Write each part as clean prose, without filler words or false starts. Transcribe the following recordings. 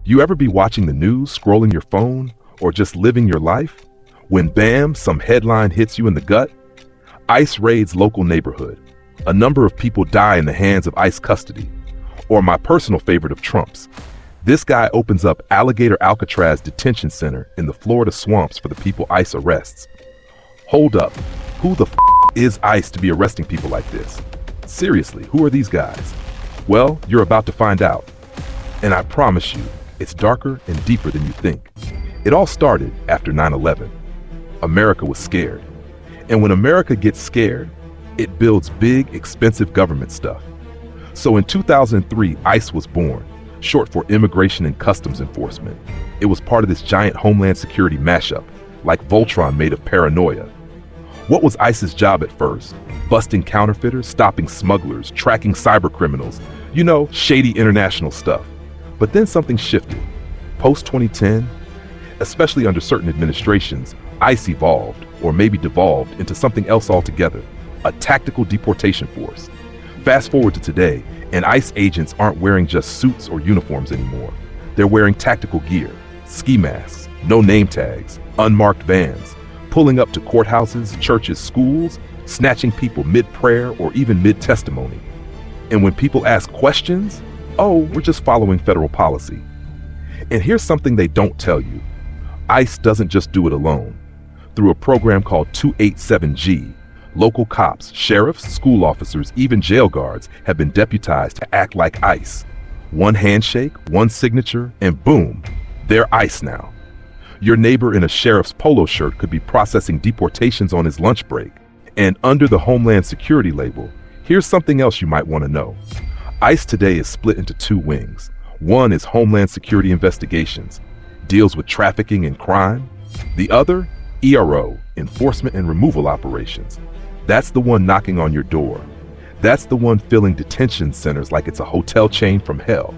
You ever be watching the news, scrolling your phone, or just living your life? When bam, some headline hits you in the gut? ICE raids local neighborhood. A number of people die in the hands of ICE custody. Or my personal favorite of Trump's. This guy opens up Alligator Alcatraz detention center in the Florida swamps for the people ICE arrests. Hold up, who the is ICE to be arresting people like this? Seriously, who are these guys? Well, you're about to find out. And I promise you, it's darker and deeper than you think. It all started after 9/11. America was scared. And when America gets scared, it builds big, expensive government stuff. So in 2003, ICE was born, short for Immigration and Customs Enforcement. It was part of this giant Homeland Security mashup, like Voltron made of paranoia. What was ICE's job at first? Busting counterfeiters, stopping smugglers, tracking cyber criminals, shady international stuff. But then something shifted. Post-2010, especially under certain administrations, ICE evolved, or maybe devolved, into something else altogether, a tactical deportation force. Fast forward to today, and ICE agents aren't wearing just suits or uniforms anymore. They're wearing tactical gear, ski masks, no name tags, unmarked vans, pulling up to courthouses, churches, schools, snatching people mid-prayer or even mid-testimony. And when people ask questions, we're just following federal policy. And here's something they don't tell you. ICE doesn't just do it alone. Through a program called 287G, local cops, sheriffs, school officers, even jail guards have been deputized to act like ICE. One handshake, one signature, and boom, they're ICE now. Your neighbor in a sheriff's polo shirt could be processing deportations on his lunch break. And under the Homeland Security label, here's something else you might want to know. ICE today is split into two wings. One is Homeland Security Investigations, deals with trafficking and crime. The other, ERO, Enforcement and Removal Operations. That's the one knocking on your door. That's the one filling detention centers like it's a hotel chain from hell.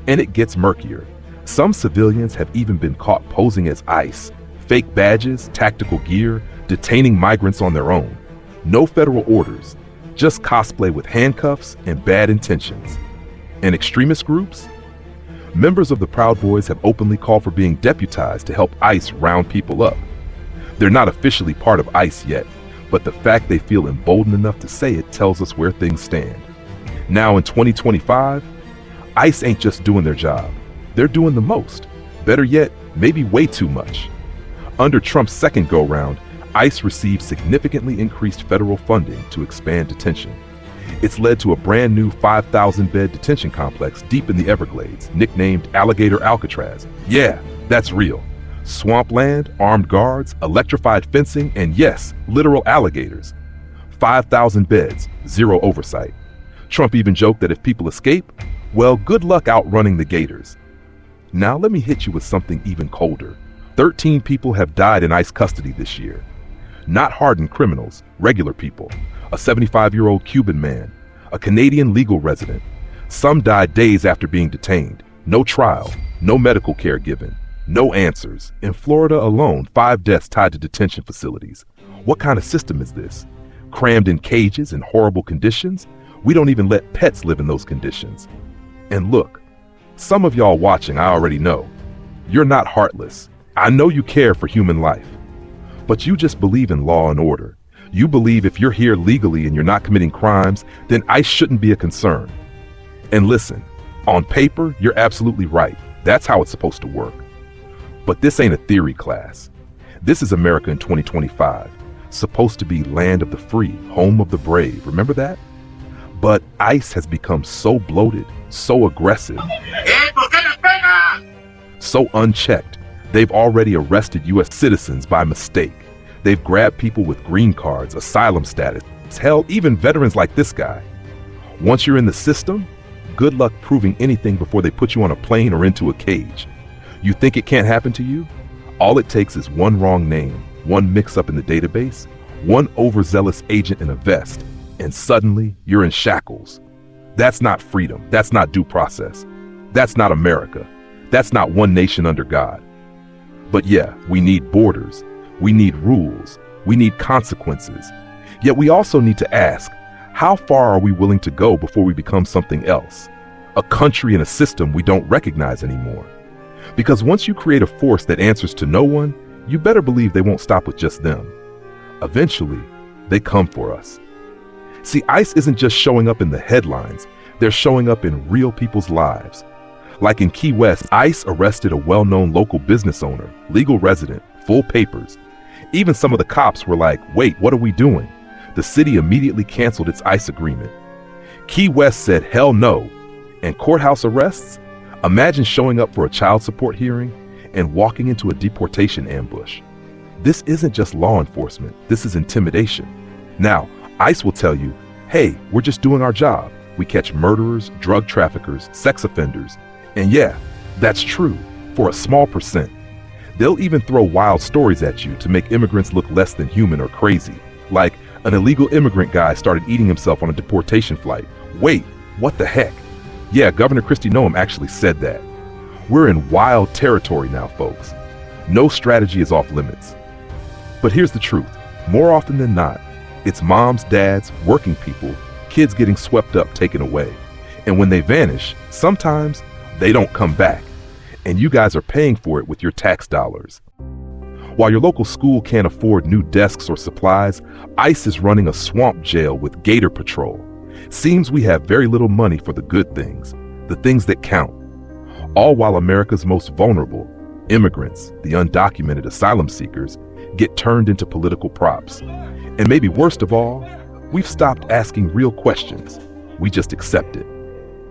And it gets murkier. Some civilians have even been caught posing as ICE, fake badges, tactical gear, detaining migrants on their own. No federal orders, just cosplay with handcuffs and bad intentions. And extremist groups? Members of the Proud Boys have openly called for being deputized to help ICE round people up. They're not officially part of ICE yet, but the fact they feel emboldened enough to say it tells us where things stand. Now in 2025, ICE ain't just doing their job. They're doing the most. Better yet, maybe way too much. Under Trump's second go-round, ICE received significantly increased federal funding to expand detention. It's led to a brand new 5,000-bed detention complex deep in the Everglades, nicknamed Alligator Alcatraz. Yeah, that's real. Swampland, armed guards, electrified fencing, and yes, literal alligators. 5,000 beds, zero oversight. Trump even joked that if people escape, well, good luck outrunning the gators. Now let me hit you with something even colder. 13 people have died in ICE custody this year. Not hardened criminals, regular people. A 75-year-old Cuban man, a Canadian legal resident. Some died days after being detained. No trial, no medical care given, no answers. In Florida alone, 5 deaths tied to detention facilities. What kind of system is this? Crammed in cages in horrible conditions? We don't even let pets live in those conditions. And look, some of y'all watching, I already know. You're not heartless. I know you care for human life. But you just believe in law and order. You believe if you're here legally and you're not committing crimes, then ICE shouldn't be a concern. And listen, on paper, you're absolutely right. That's how it's supposed to work. But this ain't a theory class. This is America in 2025, supposed to be land of the free, home of the brave. Remember that? But ICE has become so bloated, so aggressive, so unchecked. They've already arrested U.S. citizens by mistake. They've grabbed people with green cards, asylum status, hell, even veterans like this guy. Once you're in the system, good luck proving anything before they put you on a plane or into a cage. You think it can't happen to you? All it takes is one wrong name, one mix-up in the database, one overzealous agent in a vest, and suddenly you're in shackles. That's not freedom. That's not due process. That's not America. That's not one nation under God. But yeah, we need borders. We need rules. We need consequences. Yet we also need to ask, how far are we willing to go before we become something else? A country and a system we don't recognize anymore. Because once you create a force that answers to no one, you better believe they won't stop with just them. Eventually, they come for us. See, ICE isn't just showing up in the headlines, they're showing up in real people's lives. Like in Key West, ICE arrested a well-known local business owner, legal resident, full papers. Even some of the cops were like, wait, what are we doing? The city immediately canceled its ICE agreement. Key West said hell no. And courthouse arrests? Imagine showing up for a child support hearing and walking into a deportation ambush. This isn't just law enforcement, this is intimidation. Now, ICE will tell you, hey, we're just doing our job. We catch murderers, drug traffickers, sex offenders. And yeah, that's true, for a small percent. They'll even throw wild stories at you to make immigrants look less than human or crazy. Like, an illegal immigrant guy started eating himself on a deportation flight. Wait, what the heck? Yeah, Governor Kristi Noem actually said that. We're in wild territory now, folks. No strategy is off limits. But here's the truth. More often than not, it's moms, dads, working people, kids getting swept up, taken away. And when they vanish, sometimes they don't come back. And you guys are paying for it with your tax dollars. While your local school can't afford new desks or supplies, ICE is running a swamp jail with Gator Patrol. Seems we have very little money for the good things, the things that count. All while America's most vulnerable, immigrants, the undocumented asylum seekers, get turned into political props. And maybe worst of all, we've stopped asking real questions. We just accept it.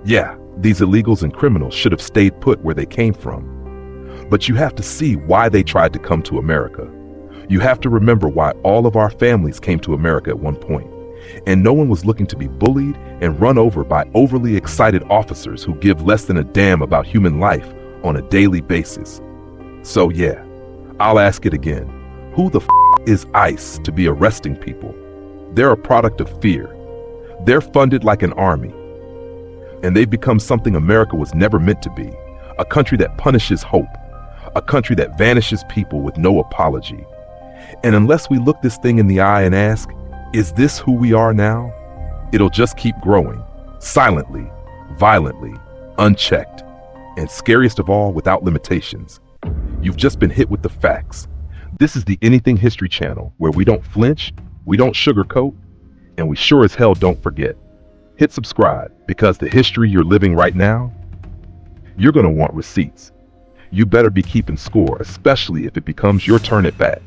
Yeah, these illegals and criminals should have stayed put where they came from. But you have to see why they tried to come to America. You have to remember why all of our families came to America at one point. And no one was looking to be bullied and run over by overly excited officers who give less than a damn about human life on a daily basis. So yeah, I'll ask it again. Who the is ICE to be arresting people? They're a product of fear. They're funded like an army. And they've become something America was never meant to be. A country that punishes hope. A country that vanishes people with no apology. And unless we look this thing in the eye and ask, is this who we are now? It'll just keep growing, silently, violently, unchecked, and scariest of all, without limitations. You've just been hit with the facts. This is the Anything History channel, where we don't flinch, we don't sugarcoat, and we sure as hell don't forget. Hit subscribe, because the history you're living right now, you're gonna want receipts. You better be keeping score, especially if it becomes your turn at bat.